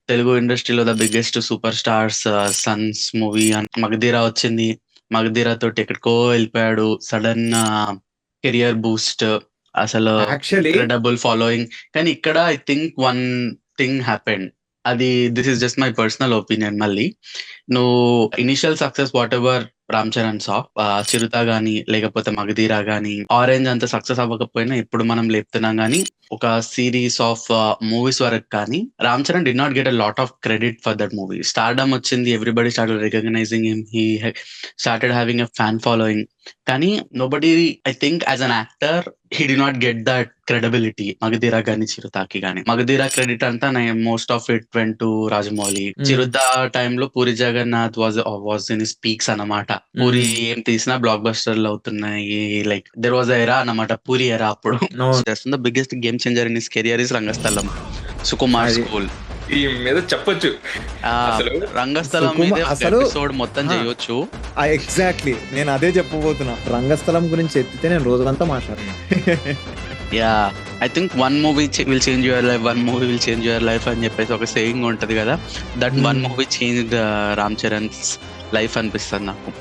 తెలుగు ఇండస్ట్రీలో the biggest super stars sons movie Magadheera వచ్చింది. మగధీర తోటి ఎక్కడికో వెళ్ళిపోయాడు. సడన్ కెరియర్ బూస్ట్, అసలు యాక్చువల్లీ ఇంక్రెడిబుల్ ఫాలోయింగ్. కానీ ఇక్కడ I think one thing happened. అది this is just my personal opinion. మళ్ళీ నువ్వు initial success whatever Ram Charan saw, Chirutha గానీ లేకపోతే మగధీర గానీ ఆరెంజ్ అంత సక్సెస్ అవ్వకపోయినా ఇప్పుడు మనం లేపుతున్నాం. కానీ ఒక సిరీస్ ఆఫ్ మూవీస్ వరకు కానీ Ram Charan did not get a lot of credit for that movie. Stardom వచ్చింది, everybody started recognizing him, he started having a fan following. కానీ nobody, I think as an actor he did not get that credibility. Magadheera గానీ చిరుతాకి గానీ Magadheera credit అంతా most of it went to Rajamouli. Chirutha టైంలో Puri Jagannath was in peaks అన్నమాట. పూరి ఏం తీసినా black బస్టర్లు అవుతున్నాయి. లైక్ దెర్ వాజ్ ఎరా అన్నమాట, పూరి ఎరా అప్పుడు. The biggest game changer in his career is Rangasthalam, Sukumar school. ఈ మీద చెప్పొచ్చు రంగస్థలం మీద ఎపిసోడ్ మొత్తం చేయొచ్చు. ఎగ్జాక్ట్లీ, నేను అదే చెప్పబోతున్నా. రంగస్థలం గురించి ఎత్తితే నేను రోజంతా మాట్లాడాను. Yeah, I think one movie will change your life, one movie will change your life అని చెప్పేసి ఒక సేయింగ్ ఉంటది కదా. That one movie change Ram Charan's life అనిపిస్తుంది నాకు.